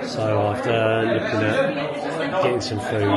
So after looking at getting some food, I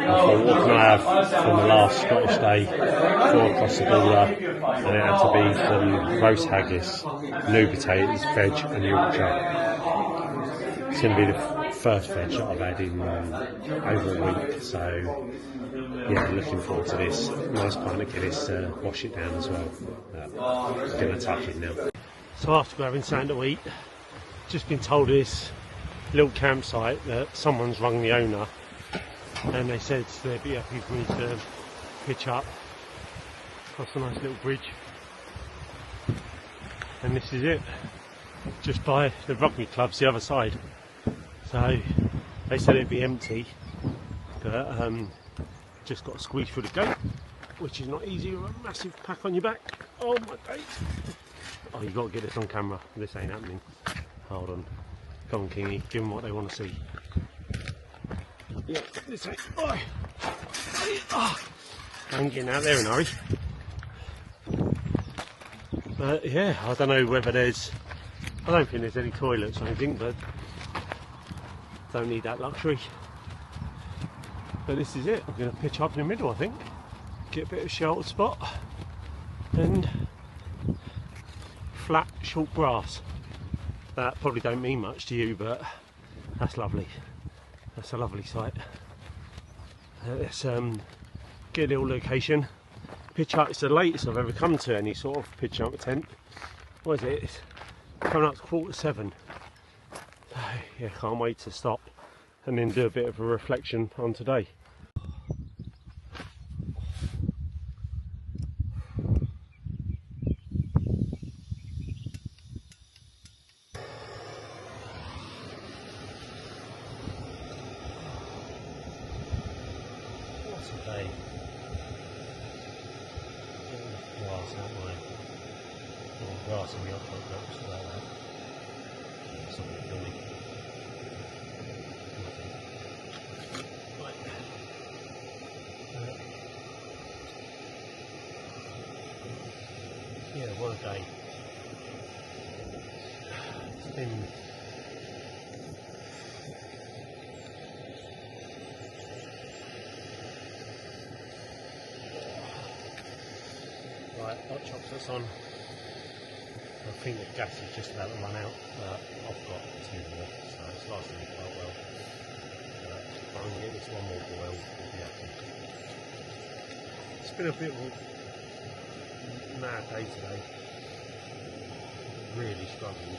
thought, what can I have from the last Scottish day before I cross the border? And it had to be some roast haggis, new potatoes, veg and Yorkshire. It's going to be the first veg that I've had in over a week, so yeah, looking forward to this. Nice pint of Guinness to wash it down as well. I'm going to tuck it now. So after grabbing something to eat, just been told this little campsite that someone's rung the owner and they said they'd be happy for me to pitch up across a nice little bridge, and this is it, just by the rugby club's the other side. So they said it'd be empty, but just got to squeeze through the gate, which is not easy with a massive pack on your back. Oh my days. Oh, you got to get this on camera, this ain't happening. Hold on. Come on, Kingy, give them what they want to see. Yeah, this way. Oh. I'm getting out there in a hurry. But yeah, I don't know whether there's... I don't think there's any toilets or anything, but don't need that luxury. But this is it. I'm going to pitch up in the middle, I think. Get a bit of sheltered spot. And flat, short grass. That probably don't mean much to you, but that's lovely. That's a lovely sight. Let's get a little location. Pitch up. It's the latest I've ever come to any sort of pitch up tent. What is it? It's coming up to 7:15. Yeah, can't wait to stop and then do a bit of a reflection on today. Grass in the upland looks like that. Something filming. Right. Yeah, what a day. It's been right, hot chocolate's on. I think the gas is just about to run out, but I've got 2 more, so it's lasting quite well. If I can get this one more boiled, we'll be happy. It's been a bit of a mad day today. Really struggling.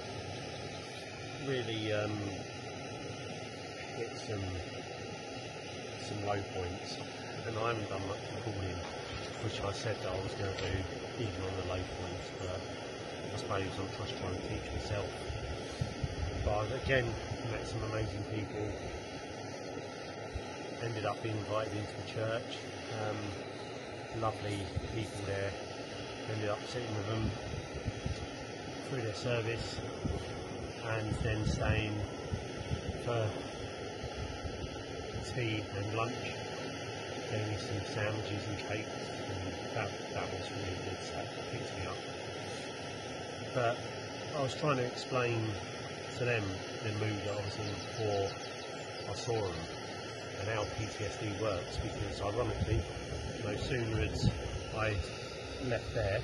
Really hit some low points, and I haven't done much recording, which I said that I was going to do even on the low points, but I suppose I'm just trying to teach myself. But again, met some amazing people, ended up being invited into the church, lovely people there, ended up sitting with them through their service and then staying for tea and lunch. Gave me some sandwiches and cakes, and that was really good, so that picked me up. But I was trying to explain to them the mood that I was in before I saw them and how PTSD works, because ironically, no sooner as I left there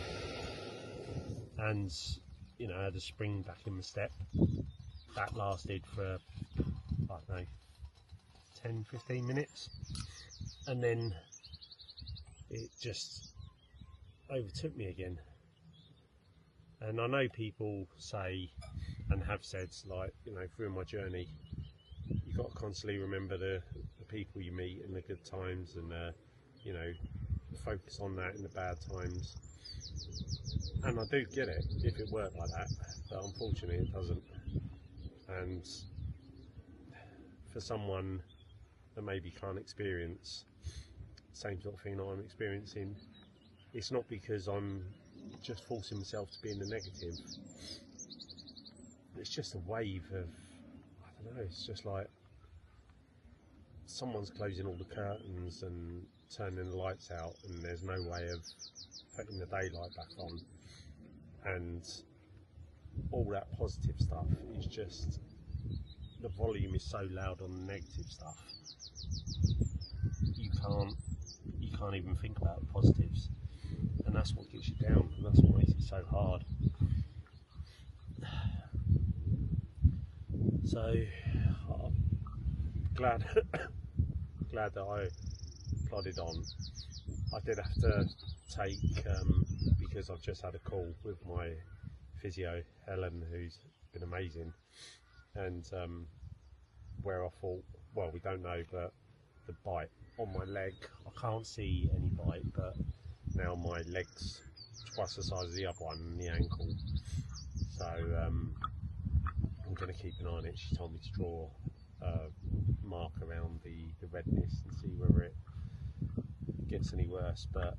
and had a spring back in my step, that lasted for, I don't know, 10-15 minutes, and then it just overtook me again. And I know people say and have said, like, through my journey, you've got to constantly remember the people you meet and the good times, and focus on that in the bad times. And I do get it if it worked like that, but unfortunately it doesn't. And for someone that maybe can't experience the same sort of thing that I'm experiencing, it's not because I'm just forcing myself to be in the negative. It's just a wave of, I don't know, it's just like someone's closing all the curtains and turning the lights out, and there's no way of putting the daylight back on, and all that positive stuff is just the volume is so loud on the negative stuff, you can't even think about the positives, and that's what gets you down, and that's what makes it so hard. So I'm glad glad that I plodded on. I did have to take because I've just had a call with my physio Helen, who's been amazing, and where I thought, well, we don't know, but the bite on my leg, I can't see any bite, but now my leg's twice the size of the other one, and the ankle. So I'm going to keep an eye on it. She told me to draw a mark around the redness and see whether it gets any worse, but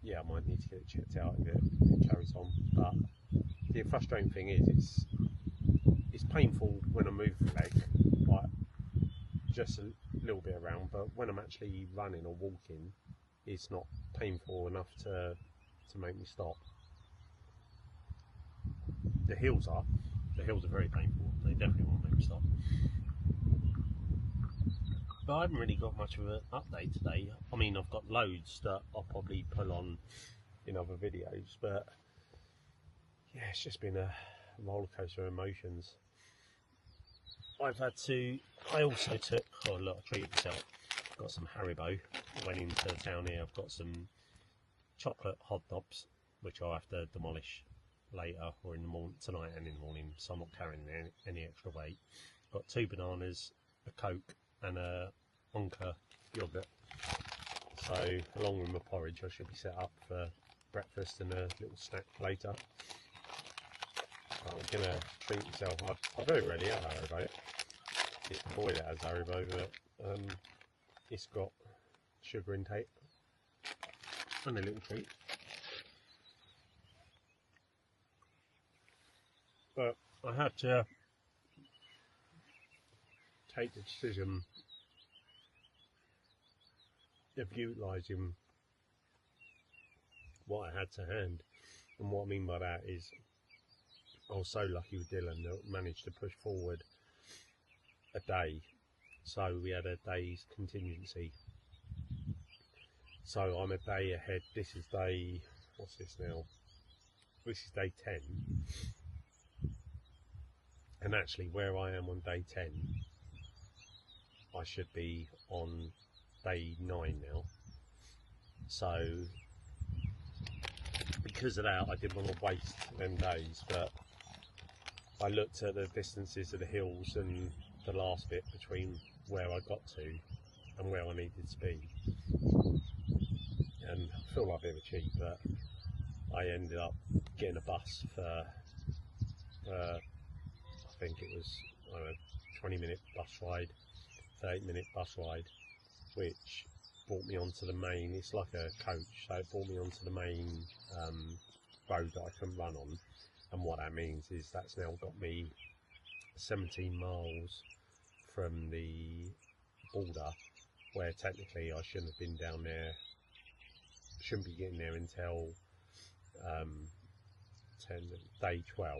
yeah, I might need to get it checked out if it carries on. But the frustrating thing is it's painful when I move the leg, like just a little bit around, but when I'm actually running or walking, it's not painful enough to make me stop. The heels are very painful. They definitely won't make me stop. But I haven't really got much of an update today. I mean, I've got loads that I'll probably pull on in other videos, but yeah, it's just been a roller coaster of emotions. I also took, oh look, I treated myself. Got some Haribo, went into town here. I've got some chocolate hobnobs, which I'll have to demolish later or in the morning, tonight and in the morning, so I'm not carrying any extra weight. Got 2 bananas, a Coke and a Onka yogurt. So along with my porridge, I should be set up for breakfast and a little snack later. I'm gonna treat myself. I very rarely have Haribo. It's the boy that has Haribo, but it's got sugar intake and a little treat. But I had to take the decision of utilising what I had to hand, and what I mean by that is I was so lucky with Dylan that I managed to push forward a day, so we had a day's contingency. So I'm a day ahead. This is day, what's this now? This is day 10. And actually where I am on day 10, I should be on day 9 now. So because of that, I didn't want to waste them days, but I looked at the distances of the hills and the last bit between where I got to and where I needed to be, and I feel like a bit of a cheat, but I ended up getting a bus for I think it was, I don't know, 20-minute bus ride, 30-minute bus ride, which brought me onto the main, it's like a coach, so it brought me onto the main road that I couldn't run on. And what that means is that's now got me 17 miles from the border, where technically I shouldn't have been down there, shouldn't be getting there until day 12,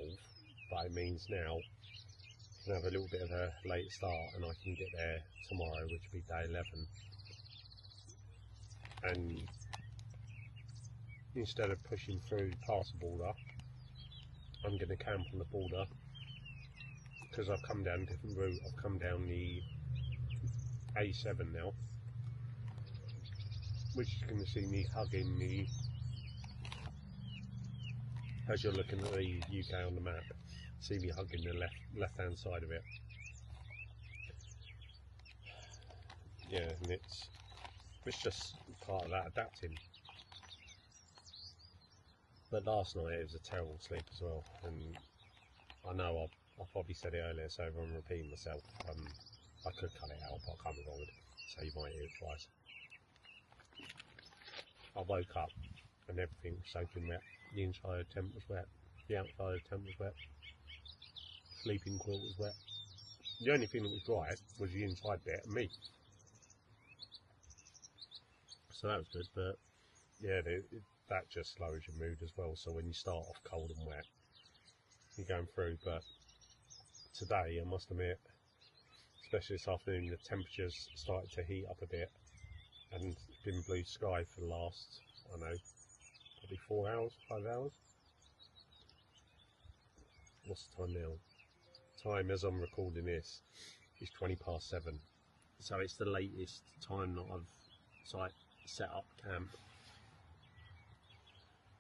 but it means now I can have a little bit of a late start and I can get there tomorrow, which will be day 11. And instead of pushing through past the border, I'm going to camp on the border, because I've come down a different route. I've come down the A7 now, which is going to see me hugging the, as you're looking at the UK on the map, see me hugging the left hand side of it. Yeah, and it's just part of that adapting. But last night it was a terrible sleep as well, and I know I probably said it earlier, so I'm repeating myself. I could cut it out, but I can't be bothered, so you might hear it twice. I woke up and everything was soaking wet. The inside of the tent was wet, the outside of the tent was wet, sleeping quilt was wet. The only thing that was dry was the inside bit and me. So that was good, but yeah, that just lowers your mood as well. So when you start off cold and wet, you're going through, but today, I must admit, especially this afternoon, the temperatures started to heat up a bit, and it's been blue sky for the last, I don't know, probably 4 hours, 5 hours. What's the time now? Time as I'm recording this is 7:20. So it's the latest time that I've set up camp.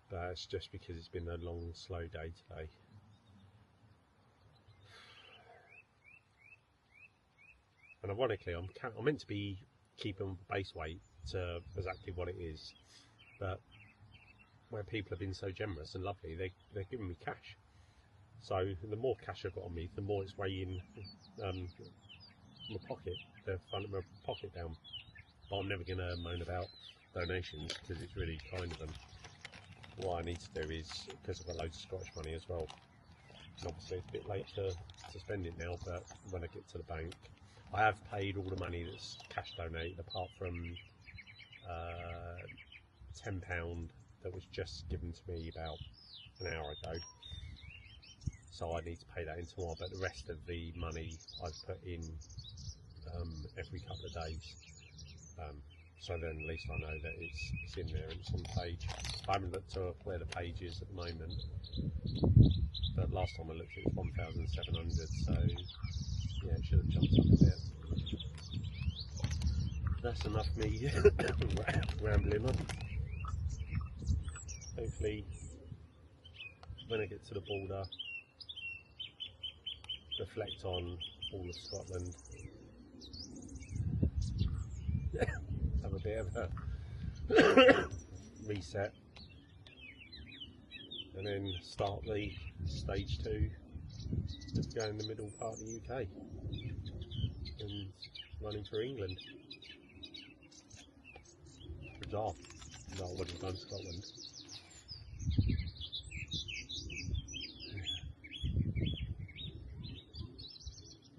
But it's just because it's been a long, slow day today. And ironically, I'm meant to be keeping base weight to exactly what it is, but where people have been so generous and lovely, they're giving me cash. So the more cash I've got on me, the more it's weighing my pocket, the front of my pocket down. But I'm never going to moan about donations because it's really kind of them. What I need to do is, because I've got loads of Scottish money as well, and obviously it's a bit late to spend it now, but when I get to the bank, I have paid all the money that's cash donated apart from £10 that was just given to me about an hour ago. So I need to pay that in tomorrow, but the rest of the money I've put in every couple of days. So then at least I know that it's in there and it's on the page. I haven't looked at where the page is at the moment, but last time I looked it was 1,700, so yeah, it should have jumped up a bit. That's enough me rambling on. Hopefully when I get to the border, reflect on all of Scotland, have a bit of a reset, and then start the stage 2 of going the middle part of the UK and running through England. Bizarre, not what I've done Scotland.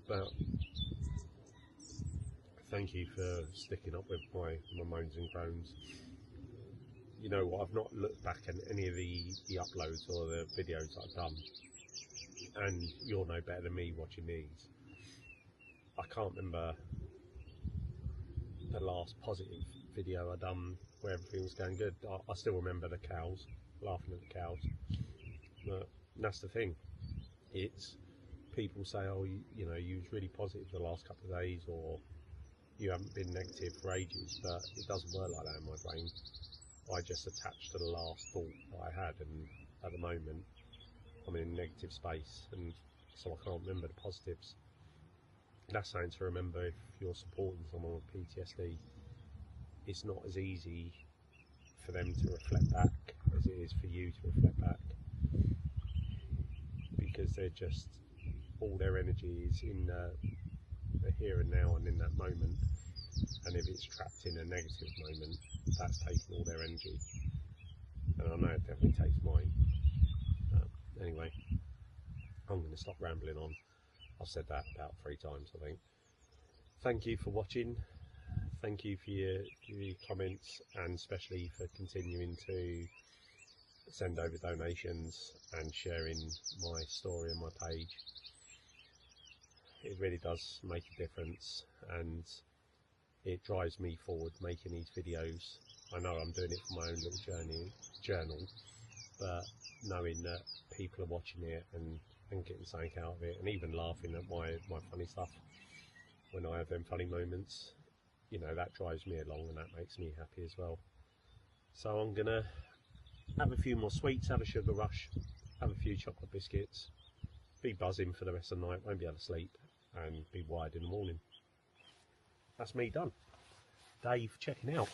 But thank you for sticking up with my moans and groans. You know what, I've not looked back at any of the uploads or the videos that I've done, and you'll know better than me watching these. I can't remember the last positive video I done where everything was going good. I still remember the cows, laughing at the cows. But that's the thing. It's people say, oh, you know, you was really positive the last couple of days, or you haven't been negative for ages, but it doesn't work like that in my brain. I just attach to the last thought that I had, and at the moment I'm in a negative space, and so I can't remember the positives. That's something to remember if you're supporting someone with PTSD. It's not as easy for them to reflect back as it is for you to reflect back, because they're just, all their energy is in the here and now and in that moment, and if it's trapped in a negative moment, that's taking all their energy, and I know it definitely takes mine. Anyway, I'm going to stop rambling on. I've said that about 3 times, I think. Thank you for watching. Thank you for your comments, and especially for continuing to send over donations and sharing my story on my page. It really does make a difference, and it drives me forward making these videos. I know I'm doing it for my own little journal, but knowing that people are watching it and getting something out of it, and even laughing at my funny stuff when I have them funny moments, you know, that drives me along and that makes me happy as well. So I'm gonna have a few more sweets, have a sugar rush, have a few chocolate biscuits, be buzzing for the rest of the night, won't be able to sleep, and be wired in the morning. That's me done. Dave checking out.